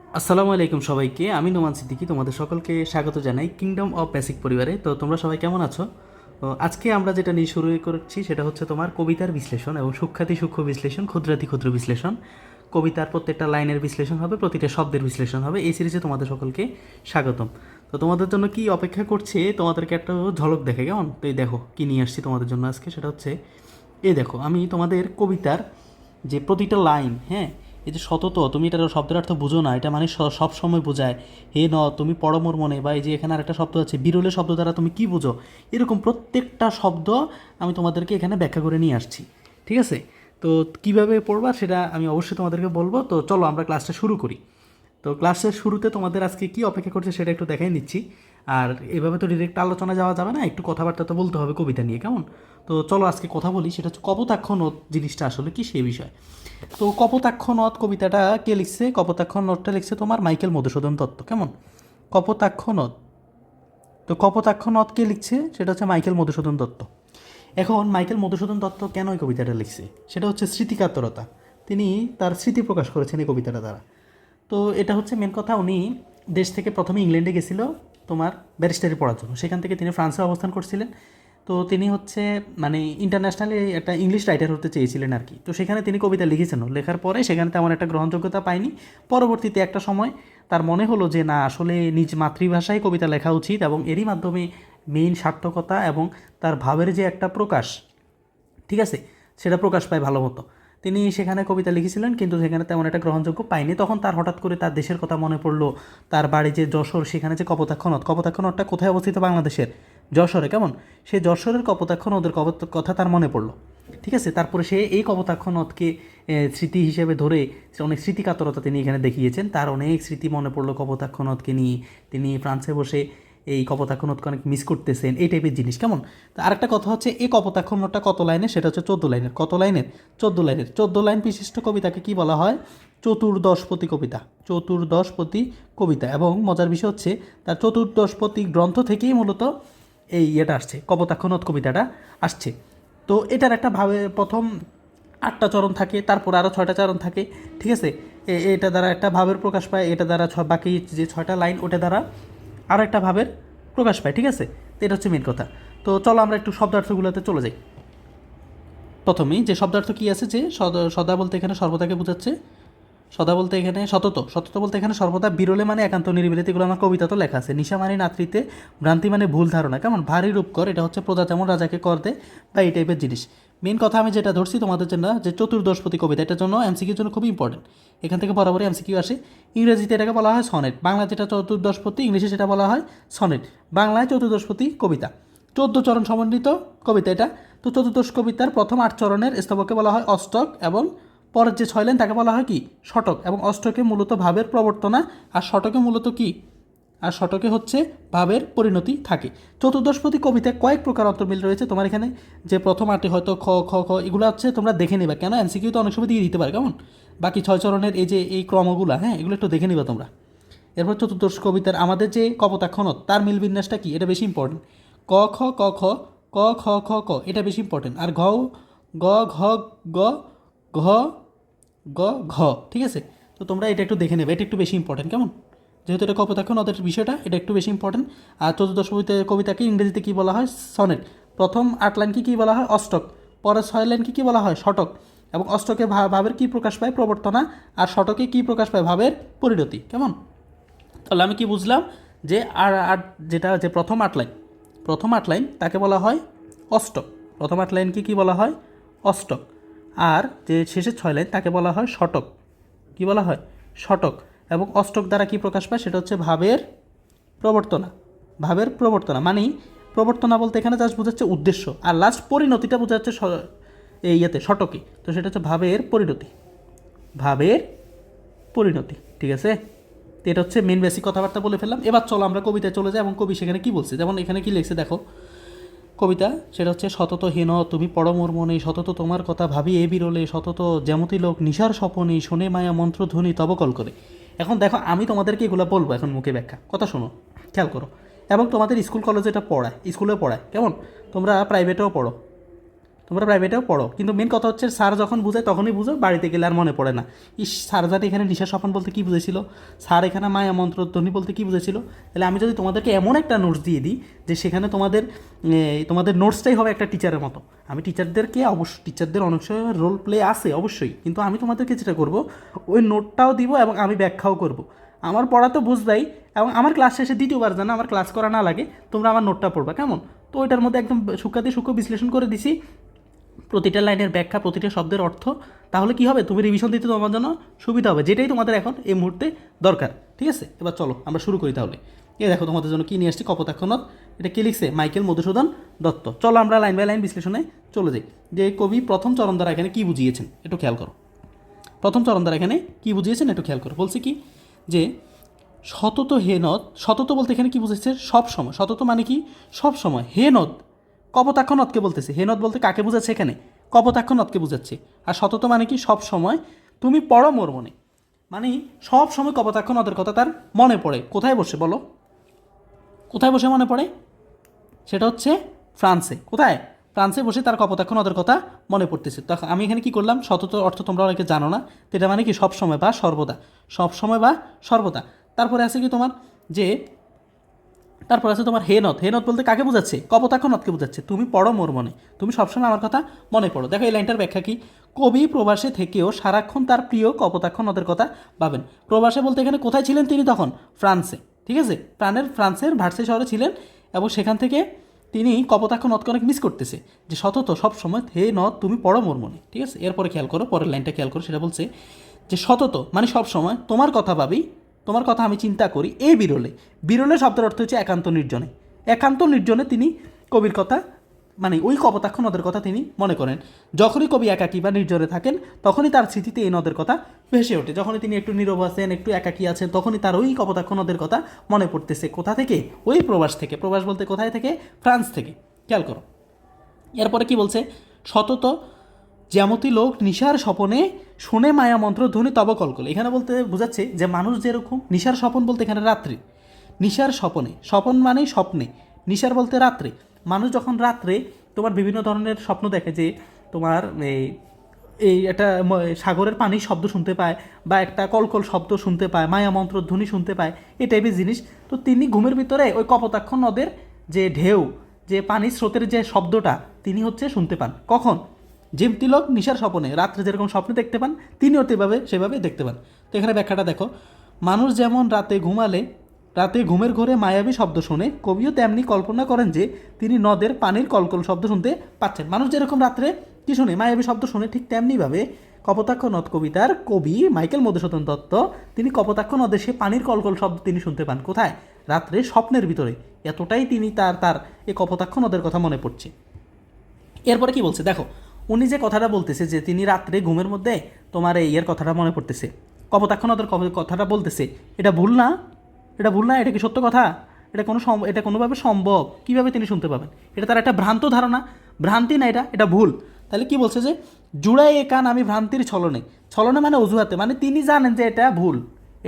আসসালামু আলাইকুম সবাইকে। আমি নোমান সিদ্দিকী তোমাদের সকলকে স্বাগত জানাই কিংডম অফ বেসিক পরিবারে। তো তোমরা সবাই কেমন আছো? তো আজকে আমরা যেটা নিয়ে শুরু করছি সেটা হচ্ছে তোমার কবিতার বিশ্লেষণ এবং সূক্ষাতি সূক্ষ্ম বিশ্লেষণ, ক্ষুদ্রাতি ক্ষুদ্র বিশ্লেষণ। কবিতার প্রত্যেকটা লাইনের বিশ্লেষণ হবে, প্রতিটা শব্দের বিশ্লেষণ হবে। এই সিরিজে তোমাদের সকলকে স্বাগতম। তো তোমাদের জন্য কি অপেক্ষা করছে তোমাদেরকে একটা ঝলক দেখে, কেমন? তো এই দেখো কি নিয়ে আসছি তোমাদের জন্য আজকে, সেটা হচ্ছে এই দেখো আমি তোমাদের কবিতার যে প্রতিটা লাইন, হ্যাঁ, এই যে সতত, তুমি এটার শব্দের অর্থ বুঝো না, এটা মানে সব সময় বোঝায় হে ন তুমি পড়ো মোর মনে, বা এই যে এখানে আরেকটা শব্দ আছে বিরলে শব্দ দ্বারা তুমি কি বুঝো, এরকম প্রত্যেকটা শব্দ আমি তোমাদেরকে এখানে ব্যাখ্যা করে নিয়ে আসছি। ঠিক আছে? তো কীভাবে পড়বা সেটা আমি অবশ্যই তোমাদেরকে বলবো। তো চলো আমরা ক্লাসটা শুরু করি। তো ক্লাসের শুরুতে তোমাদের আজকে কি অপেক্ষা করছে সেটা একটু দেখাই নিচ্ছি। আর এভাবে তো ডিরেক্ট আলোচনা যাওয়া যাবে না, একটু কথাবার্তা তো বলতে হবে কবিতা নিয়ে, কেমন? তো চলো আজকে কথা বলি, সেটা হচ্ছে কপোতাক্ষ নদ জিনিসটা আসলে কি সেই বিষয়। তো কপোতাক্ষ নদ কবিতাটা কে লিখছে? কপোতাক্ষ নদটা লিখছে তোমার মাইকেল মধুসূদন দত্ত, কেমন? কপোতাক্ষ নদ, তো কপোতাক্ষ নদ কে লিখছে? সেটা হচ্ছে মাইকেল মধুসূদন দত্ত। এখন মাইকেল মধুসূদন দত্ত কেন এই কবিতাটা লিখছে? সেটা হচ্ছে স্মৃতিকাতরতা। তিনি তার স্মৃতি প্রকাশ করেছেন এই কবিতাটা দ্বারা। তো এটা হচ্ছে মেন কথা। উনি দেশ থেকে প্রথমে ইংল্যান্ডে গেছিল তোমার ব্যারিস্টারি পড়ার জন্য, সেখান থেকে তিনি ফ্রান্সে অবস্থান করছিলেন। তো তিনি হচ্ছে মানে ইন্টারন্যাশনালি একটা ইংলিশ রাইটার হতে চেয়েছিলেন আর কি। তো সেখানে তিনি কবিতা লিখেছেন, লেখার পরে সেখানে তেমন একটা গ্রহণযোগ্যতা পায়নি। পরবর্তীতে একটা সময় তার মনে হলো যে না, আসলে নিজ মাতৃভাষায় কবিতা লেখা উচিত এবং এরই মাধ্যমে মেইন সার্থকতা এবং তার ভাবের যে একটা প্রকাশ, ঠিক আছে, সেটা প্রকাশ পায় ভালো মতো। তিনি সেখানে কবিতা লিখেছিলেন, কিন্তু সেখানে তেমন একটা গ্রহণযোগ্য পায়নি। তখন তার হঠাৎ করে তার দেশের কথা মনে পড়লো। তার বাড়ি যে যশোর, সেখানে যে কপোতাক্ষ নদ, কপোতাক্ষ নদটা কোথায় অবস্থিত? বাংলাদেশের যশোরে, কেমন? সেই যশোরের কপোতাক্ষ নদের কথা তার মনে পড়লো। ঠিক আছে? তারপরে সে এই কপোতাক্ষ নদকে স্মৃতি হিসেবে ধরে অনেক স্মৃতিকাতরতা তিনি এখানে দেখিয়েছেন। তার অনেক স্মৃতি মনে পড়লো কপোতাক্ষ নদকে নিয়ে। তিনি ফ্রান্সে বসে এই কপোতাক্ষ নদকে অনেক মিস করতেছেন, এই টাইপের জিনিস, কেমন? তো আরেকটা কথা হচ্ছে এই কপোতাক্ষ নদটা কত লাইনের? সেটা হচ্ছে 14 লাইনের। কত লাইনের? 14 লাইনের। 14 লাইন বিশিষ্ট কবিতাকে কি বলা হয়? চতুর্দশপদী কবিতা। চতুর্দশপদী কবিতা। এবং মজার বিষয় হচ্ছে তার চতুর্দশপদী গ্রন্থ থেকেই মূলত এই ইয়েটা আসছে, কপোতাক্ষ নদ কবিতাটা আসছে। তো এটার একটা ভাবে প্রথম 8টা চরণ থাকে, তারপর আরও 6টা চরণ থাকে। ঠিক আছে? এটা দ্বারা একটা ভাবের প্রকাশ পায়, এটা দ্বারা বাকি যে 6টা লাইন ওটা দ্বারা আরও একটা ভাবের প্রকাশ পায়। ঠিক আছে? তো এটা হচ্ছে মেন কথা। তো চলো আমরা একটু শব্দার্থগুলোতে চলে যাই। প্রথমেই যে শব্দার্থ কী আছে, যে সদা বলতে এখানে সর্বদাকে বোঝাচ্ছে। সদা বলতে এখানে সতত, সতত বলতে এখানে সর্বদা, বিরলে মানে একান্ত নিরিবিলিতে, এগুলো আমার কবিতা তো লেখা আছে। নিশা মানে নাতৃতে, ভ্রান্তি মানে ভুল ধারণা, কেমন? ভারী রূপ কর, এটা হচ্ছে প্রজা যেমন রাজাকে কর দে, বা এই টাইপের জিনিস। মেন কথা আমি যেটা ধরছি তোমাদের জন্য, যে চতুর্দশপতি কবিতা, এটার জন্য এমসিকিউর জন্য খুবই ইম্পর্টেন্ট। এখান থেকে বরাবরই এমসিকিউ আসে। ইংরেজিতে এটাকে বলা হয় সনেট, বাংলা যেটা চতুর্দশপতি, ইংলিশে সেটা বলা হয় সনেট। বাংলায় চতুর্দশপতি কবিতা, 14 চরণ সমন্বিত কবিতা এটা। তো চতুর্দশ কবিতার প্রথম 8 চরণের স্তবকে বলা হয় অষ্টক, এবং পরের যে 6 লাইন তাকে বলা হয় কি? শতক। এবং অষ্টকে মূলত ভাবের প্রবর্তনা, আর শতকে মূলত কি? আর শতকে হচ্ছে ভাবের পরিণতি থাকে। চতুর্দশপদী কবিতায় কয়েক প্রকার অন্তর্মিল রয়েছে। তোমার এখানে যে প্রথম 8টি হয়তো খ খ খ এগুলো হচ্ছে তোমরা দেখে নিবা, কেন এমসিকিউ তো অনেক সময় দিয়ে দিতে পারে, কেমন? বাকি 6 চরণের এই যে এই ক্রমগুলো, হ্যাঁ, এগুলো একটু দেখে নিবা তোমরা। এরপর চতুর্দশ কবিতার আমাদের যে কপোতাক্ষ নদ, তার মিল বিন্যাসটা কি? এটা বেশি ইম্পর্টেন্ট। ক খ ক খ, ক খ খ ক, এটা বেশি ইম্পর্টেন্ট। আর ঘ গ ঘ গ ঘ গ ঘ, ঠিক আছে? তো তোমরা এটা একটু দেখে নেবে, এটা একটু বেশি ইম্পর্টেন্ট, কেমন? যেহেতু এটা কপোতাক্ষ নদের বিষয়টা, এটা একটু বেশি ইম্পর্টেন্ট। আর চতুর্দশ কবিতাকে ইংরেজিতে কী বলা হয়? সনেট। প্রথম 8 লাইনকে কী বলা হয়? অষ্টক। পরের 6 লাইনকে কী বলা হয়? শতক। এবং অষ্টকে ভাবের কী প্রকাশ পায়? প্রবর্তনা। আর শতকে কী প্রকাশ পায়? ভাবের পরিণতি, কেমন? তাহলে আমি কি বুঝলাম? যে আর আর যেটা যে প্রথম 8 লাইন, প্রথম 8 লাইন তাকে বলা হয় অষ্টক। প্রথম 8 লাইনকে কী বলা হয়? অষ্টক। আর যে শেষের 6 লাইন তাকে বলা হয় শতক। কি বলা হয়? শতক। এবং অষ্টক দ্বারা কি প্রকাশ পায়? সেটা হচ্ছে ভাবের প্রবর্তনা। ভাবের প্রবর্তনা মানে প্রবর্তনা বলতে এখানে জাস্ট বোঝাচ্ছে উদ্দেশ্য, আর লাস্ট পরিণতিটা বোঝাচ্ছে এই ইয়েতে শতকে। তো সেটা হচ্ছে ভাবের পরিণতি। ভাবের পরিণতি, ঠিক আছে? তো এটা হচ্ছে মেন বেসিক কথাবার্তা বলে ফেললাম। এবার চলো আমরা কবিতায় চলে যাই এবং কবি সেখানে কি বলছে। যেমন এখানে কি লিখছে দেখো কবিতা, সেটা হচ্ছে সতত হেন তুমি পড় মোর মনে, সতত তোমার কথা ভাবি এ বিরলে, সতত যেমতি লোক নিশার স্বপনে, শোনে মায়া মন্ত্রধ্বনি তব কল করে। এখন দেখো আমি তোমাদেরকে এগুলো বলবো এখন মুখে ব্যাখ্যা, কথা শোনো, খেয়াল করো। এবং তোমাদের স্কুল কলেজে এটা পড়ায়, স্কুলে পড়ায়, কেমন? তোমরা প্রাইভেটেও পড়ো, তোমরা প্রাইভেটেও পড়ো, কিন্তু মেন কথা হচ্ছে স্যার যখন বুঝায় তখনই বুঝো, বাড়িতে গেলে আর মনে পড়ে না। স্যার জানি এখানে নিশার স্বপন বলতে কী বুঝেছিল, স্যার এখানে মায়া মন্ত্রধ্বনি বলতে কী বুঝেছিল। তাহলে আমি যদি তোমাদেরকে এমন একটা নোটস দিয়ে দিই যে সেখানে তোমাদের নোটসটাই হবে একটা টিচারের মতো। আমি টিচারদেরকে টিচারদের অনেক সময় রোল প্লে আছে অবশ্যই, কিন্তু আমি তোমাদেরকে যেটা করব ওই নোটটাও দিব এবং আমি ব্যাখ্যাও করব। আমার পড়া তো বুঝবাই, এবং আমার ক্লাস শেষে দ্বিতীয়বার যেন আমার ক্লাস করা না লাগে, তোমরা আমার নোটটা পড়বা, কেমন? তো ওইটার মধ্যে একদম সূক্ষ্মাতি সূক্ষ্ম বিশ্লেষণ করে দিছি, প্রতিটা লাইনের ব্যাখ্যা, প্রতিটা শব্দের অর্থ। তাহলে কি হবে, তুমি রিভিশন দিতে তোমার জন্য সুবিধা হবে, যেটাই তোমাদের এখন এই মুহূর্তে দরকার। ঠিক আছে, এবার চলো আমরা শুরু করি তাহলে। দেখো তোমাদের জন্য কী নিয়ে আসছি, কপোতাক্ষ নদ। এটা কে লিখছে? মাইকেল মধুসূদন দত্ত। চলো আমরা লাইন বাই লাইন বিশ্লেষণে চলে যাই, যে কবি প্রথম চরণ দ্বারা এখানে কী বুঝিয়েছেন একটু খেয়াল করো। প্রথম চরণ দ্বারা এখানে কী বুঝিয়েছেন একটু খেয়াল করো। বলছে কি যে সতত হে নদ, সতত বলতে এখানে কী বুঝেছে? সব সময়। সতত মানে কি? সব সময়। হে নদ, কপোতাক্ষ নদকে বলতেছে। হে নদ বলতে কাকে বোঝাচ্ছে এখানে? কপোতাক্ষ নদকে বোঝাচ্ছে। আর সতত মানে কি? সব সময় তুমি পড়ো মোর মনে, মানে সব সময় কপোতাক্ষ নদের কথা তার মনে পড়ে। কোথায় বসে বলো, কোথায় বসে মনে পড়ে? সেটা হচ্ছে ফ্রান্সে। কোথায়? ফ্রান্সে বসে তার কপোতাক্ষ নদের কথা মনে পড়তেছে। তখন আমি এখানে কি করলাম, সতত অর্থ তোমরা অনেকে জানো না, তো এটা মানে কি? সব সময় বা সর্বদা। সব সময় বা সর্বদা। তারপরে আছে কি তোমার যে, তারপর আছে তোমার হে নদ। হে নদ বলতে কাকে বোঝাচ্ছে? কপোতাক্ষ নদকে বোঝাচ্ছে। তুমি পড়ো মোর মনে, তুমি সবসময় আমার কথা মনে পড়ো। দেখো এই লাইনটার ব্যাখ্যা কি? কবি প্রবাসে থেকেও সারাক্ষণ তার প্রিয় কপোতাক্ষ নদের কথা ভাবেন। প্রবাসে বলতে এখানে কোথায় ছিলেন তিনি তখন? ফ্রান্সে। ঠিক আছে, ফ্রান্সের ভার্সে শহরে ছিলেন, এবং সেখান থেকে তিনি কপোতাক্ষ নদকে অনেক মিস করতেছে, যে সতত সব সময় হে নদ তুমি পড়ো মোর মনে। ঠিক আছে, এরপরে খেয়াল করো, পরের লাইনটা খেয়াল করো। সেটা বলছে যে সতত মানে সব সময় তোমার কথা ভাবি, তোমার কথা আমি চিন্তা করি এই বিরলে। বিরলে শব্দের অর্থ হচ্ছে একান্ত নির্জনে। একান্ত নির্জনে তিনি কবির কথা, মানে ওই কপোতাক্ষ নদের কথা তিনি মনে করেন। যখনই কবি একাকী বা নির্জনে থাকেন তখনই তার স্মৃতিতে এই নদের কথা ভেসে ওঠে। যখনই তিনি একটু নীরব আছেন, একটু একাকী আছেন, তখনই তার ওই কপোতাক্ষ নদের কথা মনে পড়তেছে। কোথা থেকে? ওই প্রবাস থেকে। প্রবাস বলতে কোথায় থেকে? ফ্রান্স থেকে। খেয়াল করো এরপরে কি বলছে, সতত জ্যামতি লোক নিশার স্বপনে শুনে মায়া মন্ত্র ধ্বনি তব কলকল। এখানে বলতে বোঝাচ্ছে যে মানুষ যেরকম নিশার স্বপন বলতে এখানে রাত্রি, নিশার স্বপনে, স্বপন মানেই স্বপ্নে, নিশার বলতে রাত্রে। মানুষ যখন রাত্রে তোমার বিভিন্ন ধরনের স্বপ্ন দেখে, যে তোমার এই এই একটা সাগরের পানির শব্দ শুনতে পায়, বা একটা কলকল শব্দ শুনতে পায়, মায়া মন্ত্র ধ্বনি শুনতে পায়, এই টাইপের জিনিস। তো তিনি ঘুমের ভিতরে ওই কপোতাক্ষ নদের যে ঢেউ, যে পানির স্রোতের যে শব্দটা তিনি হচ্ছে শুনতে পান। কখন? জিমতিলক নিশার স্বপনে, রাত্রে যেরকম স্বপ্ন দেখতে পান তিনিও সেভাবে দেখতে পান। তো এখানে ব্যাখ্যাটা দেখো, মানুষ যেমন রাতে ঘুমের ঘোরে মায়াবী শব্দ শোনে, কবিও তেমনি কল্পনা করেন যে তিনি নদের পানির কলকল শব্দ শুনতে পাচ্ছেন। মানুষ যেরকম রাত্রে কি শুনে? মায়াবী শব্দ শুনে, ঠিক তেমনিভাবে কপোতাক্ষ নদ কবিতার কবি মাইকেল মধুসূদন দত্ত তিনি কপোতাক্ষ নদের সে পানির কলকল শব্দ তিনি শুনতে পান। কোথায়? রাত্রে, স্বপ্নের ভিতরে। এতটাই তিনি তার এই কপোতাক্ষ নদের কথা মনে পড়ছে। এরপরে কি বলছে দেখো, উনি যে কথাটা বলতেছে যে তিনি রাত্রে ঘুমের মধ্যে তোমার এই কথাটা মনে পড়তেছে, কপোতাক্ষ নদের কথাটা বলতেছে, এটা ভুল না? এটা ভুল না? এটা কি সত্য কথা? এটা কোনোভাবে সম্ভব? কীভাবে তিনি শুনতে পাবেন? এটা তার একটা ভ্রান্ত ধারণা, ভ্রান্তি না, এটা ভুল। তাহলে কি বলছে যে জুড়াই এ কান আমি ভ্রান্তির ছলনে। ছলনে মানে অজুহাতে, মানে তিনি জানেন যে এটা ভুল,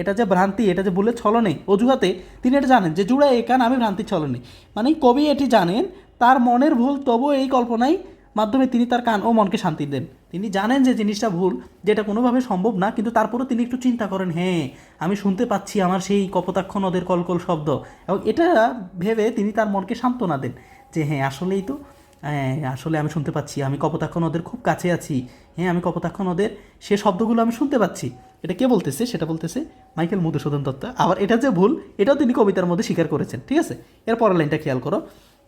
এটা যে ভ্রান্তি, এটা যে ভুলের ছলনে, অজুহাতে তিনি এটা জানেন যে জুড়াই এ কান আমি ভ্রান্তির ছলনে, মানে কবি এটি জানেন তার মনের ভুল, তবুও এই কল্পনায় মাধ্যমে তিনি তার কান ও মনকে শান্তি দেন। তিনি জানেন যে জিনিসটা ভুল, যেটা কোনোভাবে সম্ভব না, কিন্তু তারপরেও তিনি একটু চিন্তা করেন, হ্যাঁ আমি শুনতে পাচ্ছি আমার সেই কপোতাক্ষ নদের কলকল শব্দ, এবং এটা ভেবে তিনি তার মনকে সান্ত্বনা দেন যে হ্যাঁ আসলেই তো, হ্যাঁ আসলে আমি শুনতে পাচ্ছি, আমি কপোতাক্ষ নদের খুব কাছে আছি, হ্যাঁ আমি কপোতাক্ষ নদের সে শব্দগুলো আমি শুনতে পাচ্ছি। এটা কে বলতেছে? সেটা বলতেছে মাইকেল মধুসূদন দত্ত। আবার এটা যে ভুল এটাও তিনি কবিতার মধ্যে স্বীকার করেছেন। ঠিক আছে, এর পরের লাইনটা খেয়াল করো,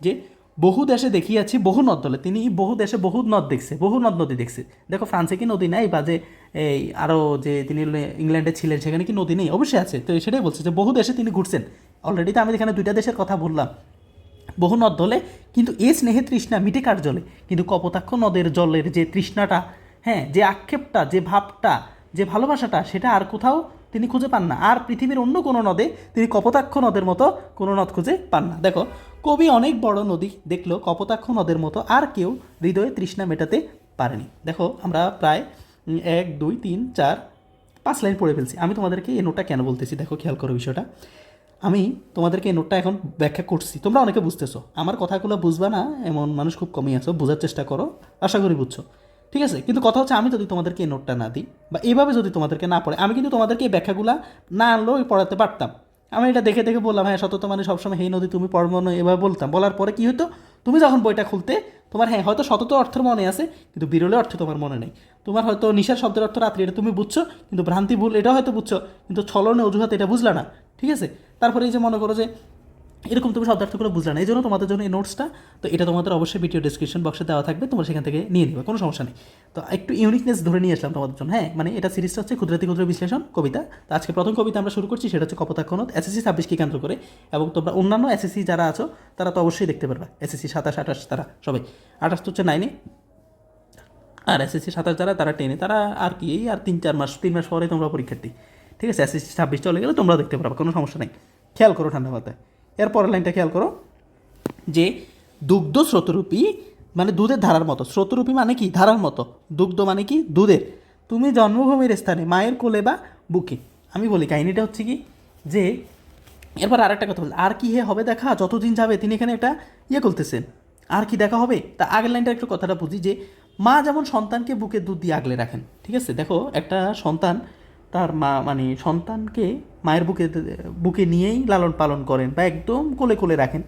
যে বহু দেশে দেখিয়াছি বহু নদ দলে। তিনি বহু দেশে বহু নদ দেখছে, বহু নদ নদী দেখছে। দেখো ফ্রান্সে কি নদী নাই, বা যে এই আরও যে তিনি ইংল্যান্ডে ছিলেন সেখানে কি নদী নেই? অবশ্যই আছে। তো সেটাই বলছে যে বহু দেশে তিনি ঘুরছেন। অলরেডি তো আমি এখানে দুইটা দেশের কথা বললাম, বহু নদ দলে, কিন্তু এ স্নেহে তৃষ্ণা মিটে কার জলে। কিন্তু কপোতাক্ষ নদের জলের যে তৃষ্ণাটা, হ্যাঁ যে আক্ষেপটা, যে ভাবটা, যে ভালোবাসাটা, সেটা আর কোথাও তিনি খুঁজে পান না। আর পৃথিবীর অন্য কোনো নদে তিনি কপোতাক্ষ নদের মতো কোনো নদ খুঁজে পান না। দেখো কবি অনেক বড় নদী দেখলো, কপোতাক্ষ নদের মতো আর কেউ হৃদয়ে তৃষ্ণা মেটাতে পারেনি। দেখো আমরা প্রায় 1 2 3 4 5 লাইন পড়ে ফেলছি। আমি তোমাদেরকে এই নোটটা কেন বলতেছি দেখো, খেয়াল করো বিষয়টা। আমি তোমাদেরকে এই নোটটা এখন ব্যাখ্যা করছি, তোমরা অনেকে বুঝতেছো, আমার কথাগুলো বুঝবা না এমন মানুষ খুব কমই আছো, বোঝার চেষ্টা করো, আশা করি বুঝছো। ঠিক আছে, কিন্তু কথা হচ্ছে আমি যদি তোমাদেরকে এই নোটটা না দিই বা এইভাবে যদি তোমাদেরকে না পড়ে, আমি কিন্তু তোমাদেরকে এই ব্যাখ্যাগুলো না আনলেও পড়াতে পারতাম। আমি এটা দেখে দেখে বললাম হ্যাঁ সতত মানে সবসময় হে নদী তুমি পড়বো না, এভাবে বলতাম, বলার পরে কী হতো, তুমি যখন বইটা খুলতে তোমার হ্যাঁ হয়তো সতত অর্থের মনে আছে কিন্তু বিরলে অর্থ তোমার মনে নেই। তোমার হয়তো নিশার শব্দের অর্থ রাত্রি এটা তুমি বুঝছো কিন্তু ভ্রান্তি ভুল এটা হয়তো বুঝছো কিন্তু ছলনে অজুহাত এটা বুঝলা না। ঠিক আছে, তারপরে এই যে মনে করো যে এরকম তুমি শব্দার্থগুলো বুঝলে না, এই জন্য তোমাদের জন্য এই নোটসটা, তো এটা তোমাদের অবশ্যই ভিডিও ডিসক্রিপশন বক্সে দেওয়া থাকবে, তোমরা সেখান থেকে নিয়ে নিবে, কোনো সমস্যা নেই। তো একটু ইউনিকনেস ধরে নিয়ে আসলাম তোমাদের জন্য। হ্যাঁ মানে এটা সিরিজটা হচ্ছে ক্ষুদ্রাতি ক্ষুদ্র বিশ্লেষণ কবিতা। তো আজকে প্রথম কবিতা আমরা শুরু করছি, সেটা হচ্ছে কপোতাক্ষ নদ, এসএসসি 26কে কেন্দ্র করে। এবং তোমরা অন্যান্য এসএসসি যারা আছো তারা তো অবশ্যই দেখতে পারবা, এসএসসি 27 28 তারা সবাই, 28 তো হচ্ছে 9-এ, আর এসএসসি 27 যারা তারা 10-এ, তারা আর কি এই আর 3-4 মাস 3 মাস পরে তোমরা পরীক্ষার্থী। ঠিক আছে, এসএসসি 26 চলে গেলে তোমরা দেখতে পারবা, কোনো সমস্যা নেই। খেয়াল করো ঠান্ডা মাথায়, এরপরের লাইনটা খেয়াল করো যে দুগ্ধ স্রোতরূপী মানে দুধের ধারার মতো, স্রোতরূপী মানে কি ধারার মতো, দুগ্ধ মানে কি দুধের, তুমি জন্মভূমির স্থানে মায়ের কোলে বা বুকে। আমি বলি কাহিনিটা হচ্ছে কি যে এরপর আরেকটা কথা বল, আর কি হে হবে দেখা যতদিন যাবে, তিনি এখানে একটা করতেছেন, আর কি দেখা হবে। তা আগের লাইনটা একটু কথাটা বুঝি যে মা যেমন সন্তানকে বুকে দুধ দিয়ে আগলে রাখেন। ঠিক আছে, দেখো একটা সন্তান তার মা মানে সন্তানকে মায়ের বুকে বুকে নিয়েই লালন পালন করেন বা একদম কোলে কোলে রাখেন।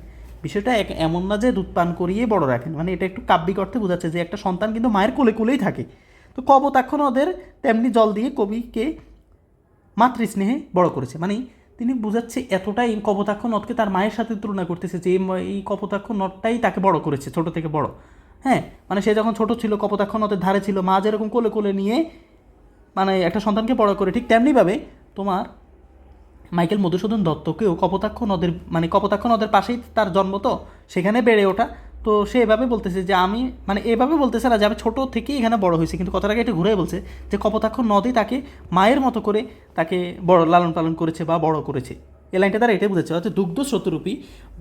বিষয়টা এমন না যে দুধ পান করিয়ে বড় রাখেন, মানে এটা একটু কাব্যিক অর্থে বোঝাচ্ছে যে একটা সন্তান কিন্তু মায়ের কোলে কোলেই থাকে। তো কপোতাক্ষ নদের তেমনি জল দিয়ে কবিকে মাতৃস্নেহে বড় করেছে, মানে তিনি বুঝাচ্ছে এতটাই কপোতাক্ষ নদকে তার মায়ের সাথে তুলনা করতেছে যে এই কপোতাক্ষ নদটাই তাকে বড় করেছে ছোট থেকে বড়। হ্যাঁ মানে সে যখন ছোট ছিল কপোতাক্ষ নদের ধারে ছিল, মা যেরকম কোলে কোলে নিয়ে মানে একটা সন্তানকে বড় করে, ঠিক তেমনিভাবে তোমার মাইকেল মধুসূদন দত্তকেও কপোতাক্ষ নদের মানে কপোতাক্ষ নদের পাশেই তার জন্ম, তো সেখানে বেড়ে ওঠা। তো সে এভাবে বলতেছে যে আমি মানে এভাবে বলতেছে না যে আমি ছোটো থেকেই এখানে বড় হয়েছি, কিন্তু কথাটাকে একটু ঘুরে বলছে যে কপোতাক্ষ নদী তাকে মায়ের মতো করে তাকে বড় লালন পালন করেছে বা বড় করেছে। এই লাইনটা তারা এটাই বুঝেছে, অর্থাৎ দুগ্ধ স্রোতরূপী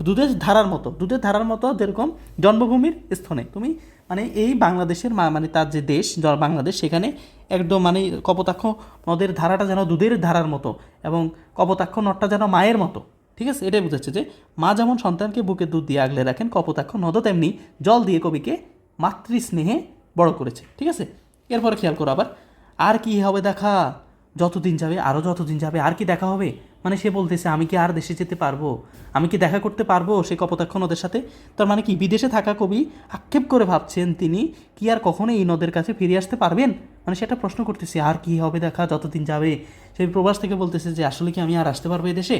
দুধের ধারার মতো, দুধের ধারার মতো যেরকম জন্মভূমির স্থনে তুমি মানে এই বাংলাদেশের মানে তার যে দেশ বাংলাদেশ, সেখানে একদম মানে কপোতাক্ষ নদের ধারাটা যেন দুধের ধারার মতো এবং কপোতাক্ষ নদটা যেন মায়ের মতো। ঠিক আছে, এটাই বুঝাচ্ছে যে মা যেমন সন্তানকে বুকে দুধ দিয়ে আগলে রাখেন, কপোতাক্ষ নদও তেমনি জল দিয়ে কবিকে মাতৃস্নেহে বড় করেছে। ঠিক আছে, এরপরে খেয়াল করো আবার, আর কি হবে দেখা যতদিন যাবে, আরও যতদিন যাবে আর কি দেখা হবে, মানে সে বলতেছে আমি কি আর দেশে যেতে পারবো, আমি কি দেখা করতে পারবো সেই কপোতাক্ষ নদের সাথে। তার মানে কি বিদেশে থাকা কবি আক্ষেপ করে ভাবছেন তিনি কি আর কখনো এই নদের কাছে ফিরে আসতে পারবেন, মানে সেটা প্রশ্ন করতেছে আর কি হবে দেখা যতদিন যাবে। সেই প্রবাস থেকে বলতেছে যে আসলে কি আমি আর আসতে পারবো এই দেশে।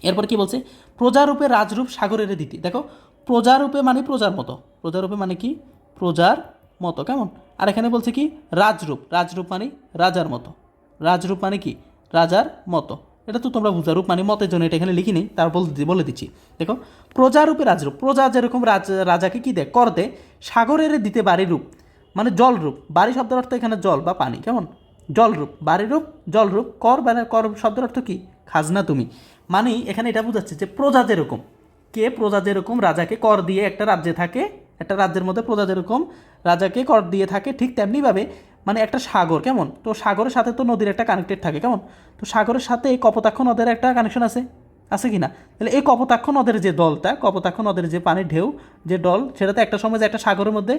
এরপর কি বলছে, প্রজারূপে রাজরূপ সাগরের দিতি। দেখো প্রজারূপে মানে প্রজার মতো, প্রজারূপে মানে কি প্রজার মতো, কেমন। আর এখানে বলছে কি রাজরূপ, রাজরূপ মানে রাজার মতো, রাজরূপ মানে কি রাজার মতো। এটা তো তোমরা বুঝা, রূপ মানে মতের জন্য এটা এখানে লিখি নেই, তার বলে দিচ্ছি। দেখো প্রজারূপে রাজরূপ, প্রজা যেরকম রাজাকে কি দেয় কর দেয়, সাগরের দিতে বাড়ি রূপ মানে জলরূপ, বাড়ি শব্দের অর্থ এখানে জল বা পানি, কেমন জলরূপ বাড়ি রূপ জলরূপ, কর মানে কর শব্দের অর্থ কি খাজনা তুমি, মানে এখানে এটা বোঝাচ্ছে যে প্রজা যেরকম প্রজা যেরকম রাজাকে কর দিয়ে একটা রাজ্যে থাকে, একটা রাজ্যের মধ্যে প্রজা যেরকম রাজাকে কর দিয়ে থাকে, ঠিক তেমনিভাবে মানে একটা সাগর, কেমন তো সাগরের সাথে তো নদীর একটা কানেক্টেড থাকে, কেমন তো সাগরের সাথে এই কপোতাক্ষ নদের একটা কানেকশন আছে, আছে কি না। তাহলে এই কপোতাক্ষ নদের যে দলটা, কপোতাক্ষ নদের যে পানির ঢেউ যে দল, সেটা তো একটা সময় যে একটা সাগরের মধ্যে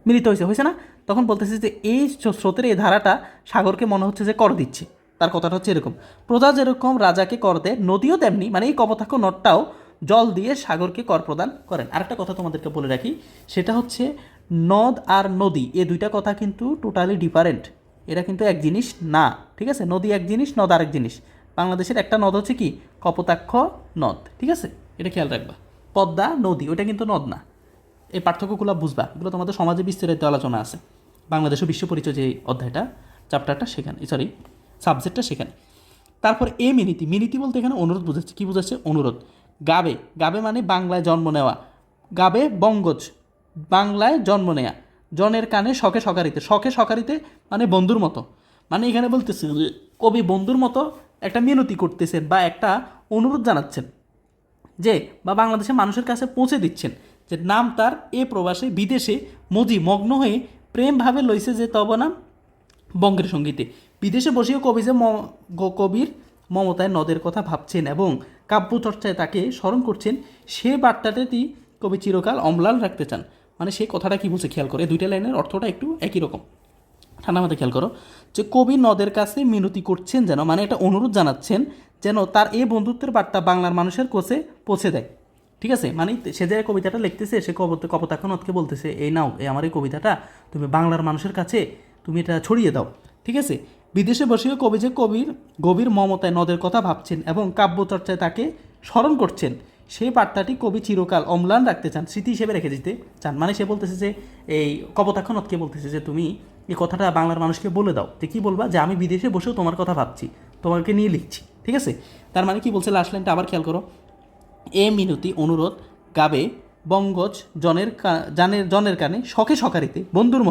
মিলিত হয়েছে না, তখন বলতেছে যে এই স্রোতের এই ধারাটা সাগরকে মনে হচ্ছে যে কর দিচ্ছে। তার কথাটা হচ্ছে এরকম, প্রজা যেরকম রাজাকে কর দেয়, নদীও তেমনি মানে এই কপোতাক্ষ নদটাও জল দিয়ে সাগরকে কর প্রদান করেন। আরেকটা কথা তোমাদেরকে বলে রাখি, সেটা হচ্ছে নদ আর নদী এই দুইটা কথা কিন্তু টোটালি ডিফারেন্ট, এরা কিন্তু এক জিনিস না। ঠিক আছে, নদী এক জিনিস, নদ আরেক জিনিস। বাংলাদেশের একটা নদ হচ্ছে কি কপোতাক্ষ নদ, ঠিক আছে, এটা খেয়াল রাখবা। পদ্মা নদী ওইটা কিন্তু নদ না, এই পার্থক্যগুলো বুঝবা, এগুলো তোমাদের সমাজে বিস্তারিত আলোচনা আছে, বাংলাদেশ ও বিশ্ব পরিচয় যে অধ্যায়টা চ্যাপ্টারটা সেখানে, সরি সাবজেক্টটা সেখানে। তারপর এ মিনিতি, মিনিতি বলতে এখানে অনুরোধ বুঝাচ্ছে, কী বুঝাচ্ছে অনুরোধ। গাবে, গাবে মানে বাংলায় জন্ম নেওয়া, গাবে বঙ্গজ বাংলায় জন্ম নেয়া, জনের কানে শখে সকারিতে, শখে সকারিতে মানে বন্ধুর মতো, মানে এখানে বলতেছে যে কবি বন্ধুর মতো একটা মিনতি করতেছেন বা একটা অনুরোধ জানাচ্ছেন যে বা বাংলাদেশের মানুষের কাছে পৌঁছে দিচ্ছেন যে নাম তার এ প্রবাসে বিদেশে মজি মগ্ন হয়ে প্রেমভাবে লইছে যে তব নাম বঙ্গের সঙ্গীতে। বিদেশে বসেও কবি যে কবির মমতায় নদের কথা ভাবছেন এবং কাব্যচর্চায় তাকে স্মরণ করছেন, সে বার্তাটি কবি চিরকাল অম্লান রাখতে চান। মানে সেই কথাটা কী বলছে খেয়াল করে, দুইটা লাইনের অর্থটা একটু একই রকম। ঠান্ডা মাথায় খেয়াল করো যে কবি নদের কাছে মিনতি করছেন যেন, মানে একটা অনুরোধ জানাচ্ছেন যেন তার এই বন্ধুত্বের বার্তা বাংলার মানুষের কাছে পৌঁছে দেয়। ঠিক আছে, মানে সে যে কবিতাটা লিখতেছে সে কপোতাক্ষ নদকে বলতেছে, এই নাও এই আমার এই কবিতাটা তুমি বাংলার মানুষের কাছে তুমি এটা ছড়িয়ে দাও। ঠিক আছে, বিদেশে বসেও কবি যে গভীর মমতায় নদের কথা ভাবছেন এবং কাব্যচর্চায় তাকে স্মরণ করছেন, সেই বার্তাটি কবি চিরকাল অম্লান রাখতে চান, স্মৃতি হিসেবে রেখে দিতে চান। মানে সে বলতেছে যে এই কপোতাক্ষ নদকে বলতেছে যে তুমি এই কথাটা বাংলার মানুষকে বলে দাও, যে কী বলবা, যে আমি বিদেশে বসেও তোমার কথা ভাবছি, তোমাকে নিয়ে লিখছি। ঠিক আছে, তার মানে কি বলছে লাস্ট লাইনটা আবার খেয়াল করো, এ মিনতি অনুরোধ গাবে বঙ্গজ জনের কানে শখে সকারিতে বন্ধুর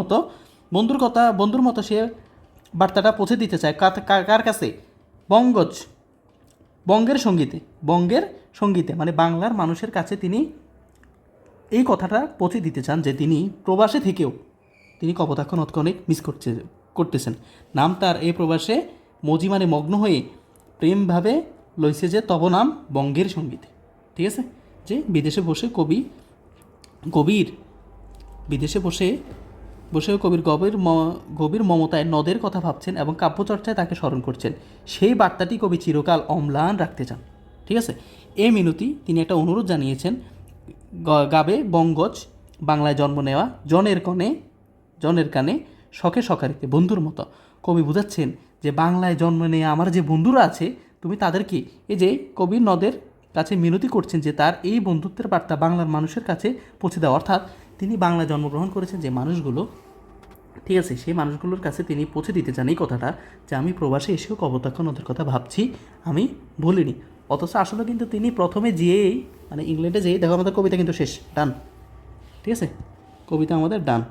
মতো সে বার্তাটা পৌঁছে দিতে চায় কার কাছে, বঙ্গের সঙ্গীতে মানে বাংলার মানুষের কাছে তিনি এই কথাটা পৌঁছে দিতে চান যে তিনি প্রবাসে থেকেও তিনি কপোতাক্ষ নদকে অনেক মিস করতেছেন। নাম তার এই প্রবাসে মজি মানে মগ্ন হয়ে প্রেমভাবে লইছে যে তব নাম বঙ্গের সঙ্গীতে। ঠিক আছে, যে বিদেশে বসে বসেও কবির গভীর মমতায় নদের কথা ভাবছেন এবং কাব্যচর্চায় তাকে স্মরণ করছেন, সেই বার্তাটি কবি চিরকাল অম্লান রাখতে চান। ঠিক আছে, এ মিনতি তিনি একটা অনুরোধ জানিয়েছেন গাবে বঙ্গজ বাংলায় জন্ম নেওয়া জনের কানে শখে সকারিতে বন্ধুর মতো। কবি বুঝাচ্ছেন যে বাংলায় জন্ম নেওয়া আমার যে বন্ধুরা আছে তুমি তাদেরকে, এই যে কবি নদের কাছে মিনতি করছেন যে তার এই বন্ধুত্বের বার্তা বাংলার মানুষের কাছে পৌঁছে দেওয়া, অর্থাৎ তিনি বাংলায় জন্মগ্রহণ করেছেন যে মানুষগুলো, ঠিক আছে, সেই মানুষগুলোর কাছে তিনি পৌঁছে দিতে চান এই কথাটা যে আমি প্রবাসে এসেও কপোতাক্ষ নদের কথা ভাবছি, আমি বলিনি। অথচ আসলে কিন্তু তিনি প্রথমে যেয়েই মানে ইংল্যান্ডে যেয়েই দেখো আমাদের কবিতা কিন্তু শেষ, ডান। ঠিক আছে, কবিতা আমাদের ডান,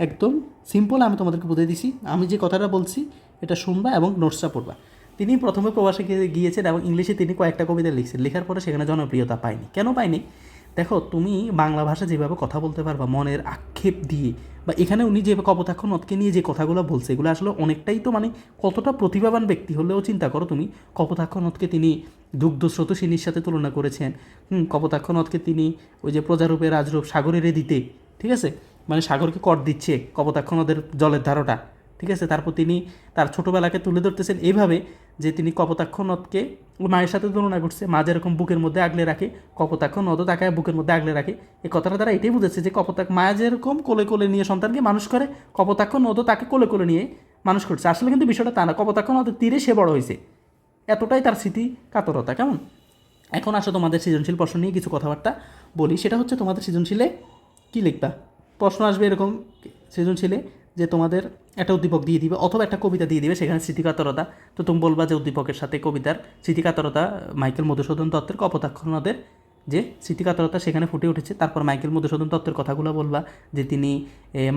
একদম সিম্পল। আমি তোমাদেরকে বুঝিয়ে দিছি, আমি যে কথাটা বলছি এটা শুনবা এবং নোটসটা পড়বা। তিনি প্রথমে প্রবাসে গিয়েছেন এবং ইংলিশে তিনি কয়েকটা কবিতা লিখছেন, লেখার পরে সেখানে জনপ্রিয়তা পায়নি। কেন পায়নি? দেখো, তুমি বাংলা ভাষা যেভাবে কথা বলতে পারবা মনের আক্ষেপ দিয়ে, বা এখানে উনি যে কপোতাক্ষ নদকে নিয়ে যে কথাগুলো বলছে এগুলো আসলে অনেকটাই তো মানে কতটা প্রতিভাবান ব্যক্তি হলেও চিন্তা করো তুমি, কপোতাক্ষ নদকে তিনি দুগ্ধ স্রোতস্বিনীর সাথে তুলনা করেছেন। কপোতাক্ষ নদকে তিনি ওই যে প্রজারূপে রাজরূপ সাগরেরে দিতে, ঠিক আছে, মানে সাগরকে কর দিচ্ছে কপোতাক্ষ নদের জলের ধারটা। ঠিক আছে, তারপর তিনি তার ছোটোবেলাকে তুলে ধরতেছেন এইভাবে যে তিনি কপোতাক্ষ নদকে মায়ের সাথে তুলনা করছে, মা যেরকম বুকের মধ্যে আগলে রাখে কপোতাক্ষ নদও তাকে বুকের মধ্যে আগলে রাখে। এই কথাটা দ্বারা এটাই বুঝেছে যে মায়া যেরকম কোলে কোলে নিয়ে সন্তানকে মানুষ করে, কপোতাক্ষ নদও তাকে কোলে কোলে নিয়ে মানুষ করছে। আসলে কিন্তু বিষয়টা তা না, কপোতাক্ষ নদের তীরে সে বড় হয়েছে, এতটাই তার স্মৃতি কাতরতা। কেমন? এখন আসো তোমাদের সৃজনশীল প্রশ্ন নিয়ে কিছু কথাবার্তা বলি। সেটা হচ্ছে তোমাদের সৃজনশীলে কী লিখবা? প্রশ্ন আসবে এরকম সৃজনশীলে যে তোমাদের একটা উদ্দীপক দিয়ে দিবে অথবা একটা কবিতা দিয়ে দিবে, সেখানে স্মৃতিকাতরতা। তো তুমি বলবা যে উদ্দীপকের সাথে কবিতার স্মৃতিকাতরতা মাইকেল মধুসূদন দত্তের কপোতাক্ষ নদের যে স্মৃতিকাতরতা সেখানে ফুটে উঠেছে। তারপর মাইকেল মধুসূদন দত্তের কথাগুলো বলবা যে তিনি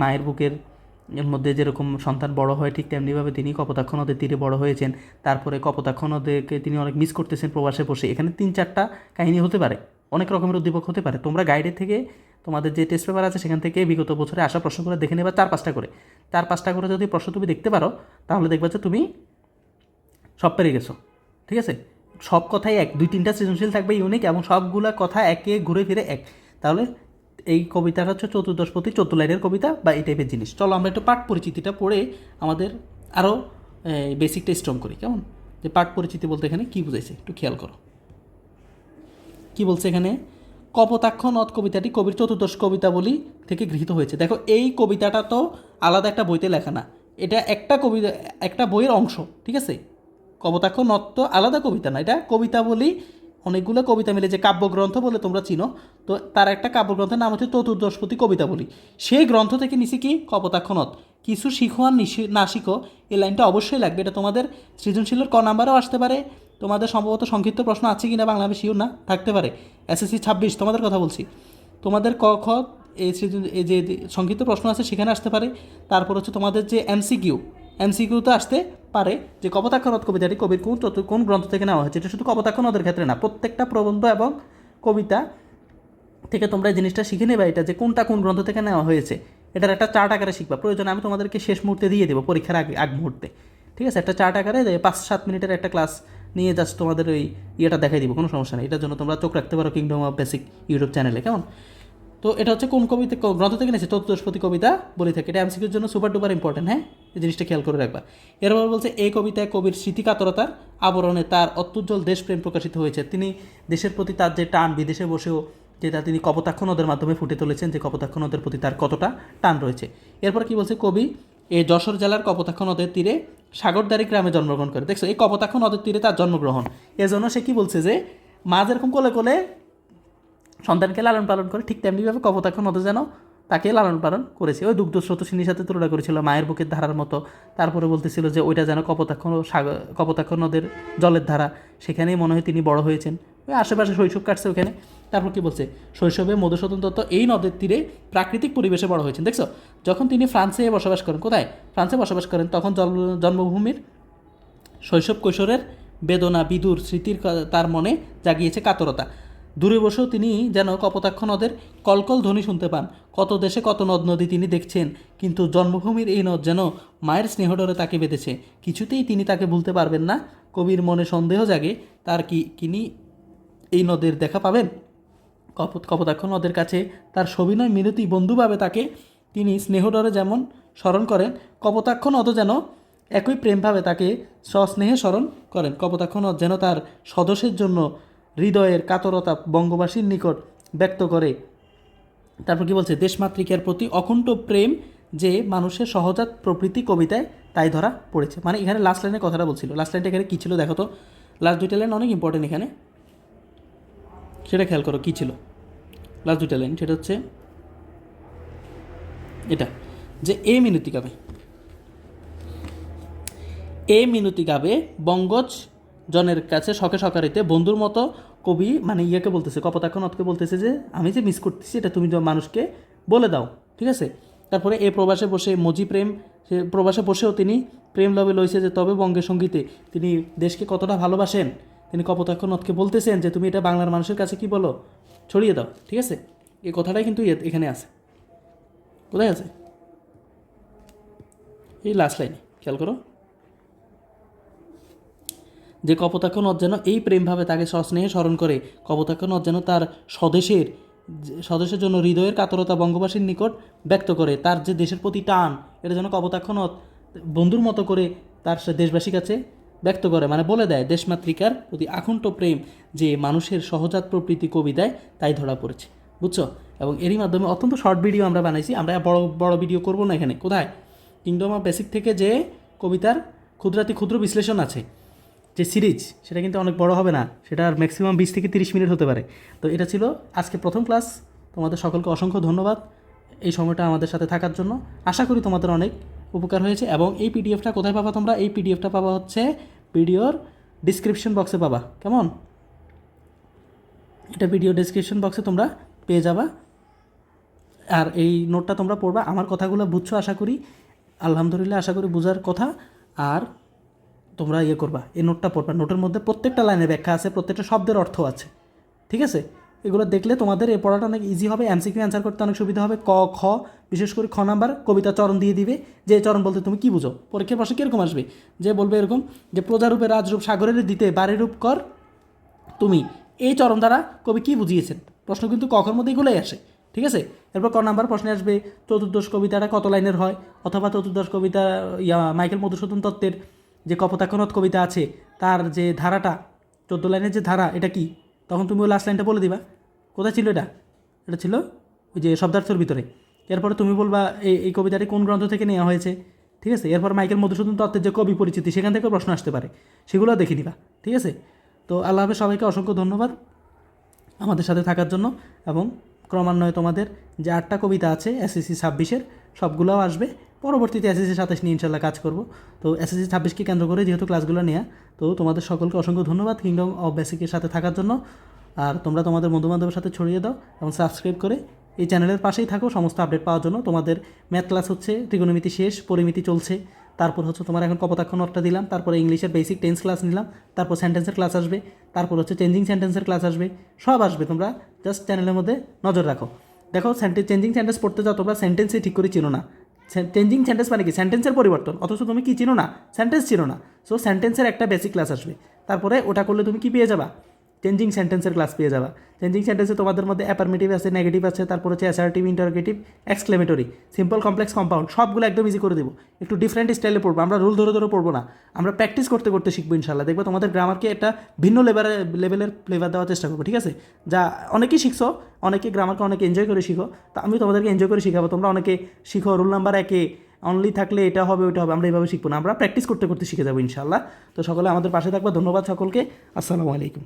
মায়ের বুকের এর মধ্যে যেরকম সন্তান বড় হয় ঠিক তেমনিভাবে তিনি কপোতাক্ষ নদের তীরে বড় হয়েছেন। তারপরে কপোতাক্ষ নদীকে তিনি অনেক মিস করতেছেন প্রবাসে বসে। এখানে 3-4টা কাহিনী হতে পারে, অনেক রকমের উদ্দীপক হতে পারে। তোমরা গাইডের থেকে তোমাদের যে টেস্ট পেপার আছে সেখান থেকে বিগত বছরে আসা প্রশ্নগুলো দেখে নেবা 4-5টা করে যদি প্রশ্ন তুমি দেখতে পারো তাহলে দেখবা যে তুমি সব পেরে গেছো। ঠিক আছে, সব কথাই 1-2-3টা সৃজনশীল থাকবে ইউনিক এবং সবগুলা কথা একে ঘুরে ফিরে এক। তাহলে এই কবিতাটা হচ্ছে চতুর্দশপতি 14 লাইনের কবিতা বা এই টাইপের জিনিস। চলো আমরা একটু পাঠ পরিচিতিটা পড়ে আমাদের আরও বেসিকটা স্ট্রং করি। কেমন? যে পাঠ পরিচিতি বলতে এখানে কী বুঝাইছে একটু খেয়াল করো। কি বলছে এখানে? কপোতাক্ষ নদ কবিতাটি কবির চতুর্দশ কবিতাবলী থেকে গৃহীত হয়েছে। দেখো, এই কবিতাটা তো আলাদা একটা বইতে লেখা না, এটা একটা বইয়ের অংশ। ঠিক আছে, কপোতাক্ষ নদ তো আলাদা কবিতা না, এটা কবিতাবলী, অনেকগুলো কবিতা মিলে যে কাব্যগ্রন্থ বলে তোমরা চিনো, তো তার একটা কাব্যগ্রন্থের নাম হচ্ছে চতুর্দশপতি কবিতাবলী। সেই গ্রন্থ থেকে নিছি কি কপোতাক্ষ নদ। কিছু শিখো আর না শিখো এই লাইনটা অবশ্যই লাগবে। এটা তোমাদের সৃজনশীলের ক নাম্বারও আসতে পারে, তোমাদের সম্ভবত সংক্ষিপ্ত প্রশ্ন আছে কি না বাংলা আমি শিওর না, থাকতে পারে। SSC 26 তোমাদের কথা বলছি, তোমাদের ক খ এই যে সংক্ষিপ্ত প্রশ্ন আছে সেখানে আসতে পারে। তারপর হচ্ছে তোমাদের যে এমসিকিউতে আসতে পারে যে কপোতাক্ষ নদ কবিতাটি কবির কোন গ্রন্থ থেকে নেওয়া হয়েছে। এটা শুধু কপোতাক্ষ নদের ক্ষেত্রে না, প্রত্যেকটা প্রবন্ধ এবং কবিতা থেকে তোমরা এই জিনিসটা শিখে নেবে, এটা যে কোনটা কোন গ্রন্থ থেকে নেওয়া হয়েছে এটার একটা চার্ট আকারে শিখবা। প্রয়োজনে আমি তোমাদেরকে শেষ মুহূর্তে দিয়ে দেবো পরীক্ষার আগ মুহূর্তে। ঠিক আছে, একটা চার্ট আকারে 5-7 মিনিটের একটা ক্লাস নিয়ে জাস্ট তোমাদের ওই ইয়েটা দেখাই দিব, কোনো সমস্যা নেই। এটার জন্য তোমরা চোখ রাখতে পারো কিংডম অফ বেসিক ইউটিউব চ্যানেলে, কেমন? তো এটা হচ্ছে কোন কবিতা, গ্রন্থ থেকে নিয়েছে? চতুর্দশপতি কবিতা বলি থেকে। এটা এমসিকিউর জন্য সুপার ডুপার ইম্পর্টেন্ট, হ্যাঁ, এই জিনিসটা খেয়াল করে রাখবা। এরপর বলছে এই কবিতায় কবির স্মৃতিকাতরতার আবরণে তার অত্যুজ্জ্বল দেশপ্রেম প্রকাশিত হয়েছে। তিনি দেশের প্রতি তার যে টান, বিদেশে বসেও যেটা তিনি কপোতাক্ষ নদের মাধ্যমে ফুটে তুলেছেন, যে কপোতাক্ষ নদের প্রতি তার কতটা টান রয়েছে। এরপর কি বলছে, কবি এই যশোর জেলার কপোতাক্ষ নদের তীরে সাগরদারি গ্রামে জন্মগ্রহণ করে। দেখছো, এই কপোতাক্ষ নদের তীরে তার জন্মগ্রহণ, এজন্য সে কি বলছে যে মা যেরকম কোলে কোলে সন্তানকে লালন পালন করে, ঠিক তেমনিভাবে কপোতাক্ষ নদে যেন তাকে লালন পালন করেছে। ওই দুগ্ধ স্রোতস্বিনীর সাথে তুলনা করেছিল, মায়ের বুকের ধারার মতো। তারপরে বলতেছিল যে ওইটা যেন কপোতাক্ষ নদের জলের ধারা, সেখানেই মনে হয় তিনি বড় হয়েছেন, ওই আশেপাশে শৈশব কাটছে ওখানে। তারপর কি বলছে, শৈশবে মধুসূদন দত্ত এই নদের তীরে প্রাকৃতিক পরিবেশে বড় হয়েছেন। দেখছো, যখন তিনি ফ্রান্সে বসবাস করেন, কোথায়? ফ্রান্সে বসবাস করেন, তখন জন্মভূমির শৈশব কৈশোরের বেদনা বিদুর স্মৃতির তার মনে জাগিয়েছে কাতরতা। দূরে বসেও তিনি যেন কপোতাক্ষ নদের কলকল ধ্বনি শুনতে পান। কত দেশে কত নদ নদী তিনি দেখছেন, কিন্তু জন্মভূমির এই নদ যেন মায়ের স্নেহডরে তাকে বেঁধেছে। কিছুতেই তিনি তাকে ভুলতে পারবেন না। কবির মনে সন্দেহ জাগে, তার তিনি এই নদের দেখা পাবেন? কপোতাক্ষ নদের কাছে তার সবিনয় মিনতি বন্ধুভাবে তাকে তিনি স্নেহডরে যেমন স্মরণ করেন, কপোতাক্ষ নদও যেন একই প্রেমভাবে তাকে সস্নেহে স্মরণ করেন। কপোতাক্ষ নদ যেন তার সদস্যের জন্য হৃদয়ের কাতরতা বঙ্গবাসীর নিকট ব্যক্ত করে। তারপর কি বলছে, দেশমাতৃকার প্রতি অকুণ্ঠ প্রেম যে মানুষের সহজাত প্রবৃত্তি কবিতায় তাই ধরা পড়েছে। মানে এখানে লাস্ট লাইনের কথাটা বলছিল। লাস্ট লাইনটা এখানে কী ছিল দেখো তো, লাস্ট দুইটা লাইন অনেক ইম্পর্টেন্ট এখানে, সেটা খেয়াল করো কী ছিল লাস্ট দুইটা লাইন। সেটা হচ্ছে এটা, যে এ মিনতি গাবে বঙ্গজ জনের কাছে শখে সকারিতে বন্ধুর মতো। কবি মানে ইয়েকে বলতেছে, কপোতাক্ষ নদকে বলতেছে যে আমি যে মিস করতেছি এটা তুমি মানুষকে বলে দাও, ঠিক আছে? তারপরে এ প্রবাসে বসে মজি প্রেম, সে প্রবাসে বসেও তিনি প্রেম লবে লইছে যে তবে বঙ্গের সঙ্গীতে তিনি দেশকে কতটা ভালোবাসেন। তিনি কপোতাক্ষ নদকে বলতেছেন যে তুমি এটা বাংলার মানুষের কাছে কি বলো, ছড়িয়ে দাও, ঠিক আছে? এই কথাটাই কিন্তু এখানে আছে। কোথায় আছে? এই লাস্ট লাইনে খেয়াল করো, যে কপোতাক্ষ নদ যেন এই প্রেমভাবে তাকে সস্নেহে স্মরণ করে। কপোতাক্ষ নদ যেন তার স্বদেশের জন্য হৃদয়ের কাতরতা বঙ্গবাসীর নিকট ব্যক্ত করে। তার যে দেশের প্রতি টান, এটা যেন কপোতাক্ষ নদ বন্ধুর মতো করে তার দেশবাসীর কাছে ব্যক্ত করে, মানে বলে দেয় দেশমাতৃকার প্রতি আকুণ্ঠ প্রেম যে মানুষের সহজাত প্রবৃত্তি কবিতায় তাই ধরা পড়েছে। বুঝছো? এবং এরই মাধ্যমে অত্যন্ত শর্ট ভিডিও আমরা বানাইছি। আমরা বড় বড় ভিডিও করবো না এখানে। কোথায়? কিংডম অফ বেসিক থেকে যে কবিতার ক্ষুদ্রাতি ক্ষুদ্র বিশ্লেষণ আছে যে সিরিজ, সেটা কিন্তু অনেক বড় হবে না, সেটা আর ম্যাক্সিমাম 20 থেকে 30 মিনিট হতে পারে। তো এটা ছিল আজকে প্রথম ক্লাস। তোমাদের সকলকে অসংখ্য ধন্যবাদ এই সময়টা আমাদের সাথে থাকার জন্য। আশা করি তোমাদের অনেক উপকার হয়েছে। এবং এই পিডিএফটা কোথায় পাবা তোমরা? এই পিডিএফটা পাবা হচ্ছে ভিডিওর ডিসক্রিপশন বক্সে পাবা, কেমন? এটা ভিডিও ডিসক্রিপশন বক্সে তোমরা পেয়ে যাবা। আর এই নোটটা তোমরা পড়বা। আমার কথাগুলো বুঝছো আশা করি, আলহামদুলিল্লাহ আশা করি বুঝার কথা। আর তোমরা করবা, এই নোটটা পড়বা। নোটের মধ্যে প্রত্যেকটা লাইনে ব্যাখ্যা আছে, প্রত্যেকটা শব্দের অর্থ আছে, ঠিক আছে? এগুলো দেখলে তোমাদের এই পড়াটা অনেক ইজি হবে, এমসিকিউ অ্যান্সার করতে অনেক সুবিধা হবে। ক খ, বিশেষ করে খ নাম্বার কবিতা চরণ দিয়ে দিবে, যে চরণ বলতে তুমি কী বুঝো। পরীক্ষার পাশে কীরকম আসবে, যে বলবে এরকম যে প্রজারূপে রাজরূপ সাগরের দিতে বাড়িরূপ কর তুমি, এই চরণ দ্বারা কবি কী বুঝিয়েছেন। প্রশ্ন কিন্তু কখর মধ্যে এগুলোই আসে, ঠিক আছে? এরপর ক নাম্বার প্রশ্নে আসবে চতুর্দশ কবিতাটা কত লাইনের হয়, অথবা চতুর্দশ কবিতা মাইকেল মধুসূদন দত্তের যে কপোতাক্ষ নদ কবিতা আছে তার যে ধারাটা 14 লাইনের যে ধারা, এটা কি? তখন তুমি ওই লাস্ট লাইনটা বলে দিবা। কোথায় ছিল এটা? এটা ছিল ওই যে শব্দার্থের ভিতরে। এরপরে তুমি বলবা এই কবিতাটি কোন গ্রন্থ থেকে নেওয়া হয়েছে, ঠিক আছে? এরপর মাইকেল মধুসূদন দত্তের যে কবি পরিচিতি, সেখান থেকেও প্রশ্ন আসতে পারে, সেগুলো দেখে নিবা, ঠিক আছে? তো আল্লাহ হাফেজ, সবাইকে অসংখ্য ধন্যবাদ আমাদের সাথে থাকার জন্য। এবং ক্রমান্বয়ে তোমাদের যে 8টা কবিতা আছে এসএসসি 26-এর, সবগুলোও আসবে। পরবর্তীতে এসএসসি 27 নিয়ে ইনশাল্লাহ কাজ করব। তো এসএসসি 26কে কেন্দ্র করে যেহেতু ক্লাসগুলো নেওয়া, তো তোমাদের সকলকে অসংখ্য ধন্যবাদ কিংডম অফ বেসিকের সাথে থাকার জন্য। আর তোমরা তোমাদের বন্ধুবান্ধবের সাথে ছড়িয়ে দাও এবং সাবস্ক্রাইব করে এই চ্যানেলের পাশেই থাকো সমস্ত আপডেট পাওয়ার জন্য। তোমাদের ম্যাথ ক্লাস হচ্ছে, ত্রিকোণমিতি শেষ, পরিমিতি চলছে। তারপর হচ্ছে তোমার এখন কপোতাক্ষ নদটা দিলাম, তারপরে ইংলিশের বেসিক টেন্স ক্লাস নিলাম, তারপর সেন্টেন্সের ক্লাস আসবে, তারপর হচ্ছে চেঞ্জিং সেন্টেন্সের ক্লাস আসবে, সব আসবে। তোমরা জাস্ট চ্যানেলের মধ্যে নজর রাখো। দেখো চেঞ্জিং সেন্টেন্স পড়তে যাও, তোমরা সেন্টেন্সই ঠিক করে চিনো না, চেঞ্জিং সেন্টেন্স মানে কি, সেন্টেন্সের পরিবর্তন, অথচ তুমি কি চিনো না, সেন্টেন্স চিনো না। সো সেন্টেন্সের একটা বেসিক ক্লাস আসবে, তারপরে ওটা করলে তুমি কি পেয়ে যাবা, চেঞ্জিং সেন্টেন্সের ক্লাস পেয়ে যাবা। চেঞ্জিং সেন্টেন্সে তোমাদের মধ্যে অ্যাফার্মেটিভ আছে, নেগেটিভ আছে, তারপর হচ্ছে assertive, interrogative, exclamatory, simple, complex, compound, সবগুলো একদম ইজি করে দেবো। একটু ডিফারেন্ট স্টাইলে পড়বো, আমরা রুল ধরে ধরে পড়বো না, আমরা প্র্যাকটিস করতে করতে শিখবো ইনশাল্লাহ। দেখবো তোমাদের গ্রামারকে একটা ভিন্ন লেভেলের ফ্লেভার দেওয়ার চেষ্টা করবো, ঠিক আছে? যা অনেকেই শিখছো, অনেকে গ্রামারকে অনেকে এনজয় করে শিখো, তা আমি তোমাদেরকে এনজয় করে শিখাবো। তোমরা অনেকে শিখো রুল নাম্বার একে অনলি থাকলে এটা হবে ওইটা হবে, আমরা এইভাবে শিখবো না, আমরা প্র্যাকটিস করতে করতে শিখে যাবো ইনশাল্লাহ। তো সকলে আমাদের পাশে থাকবে, ধন্যবাদ সকলকে, আসসালামু আলাইকুম।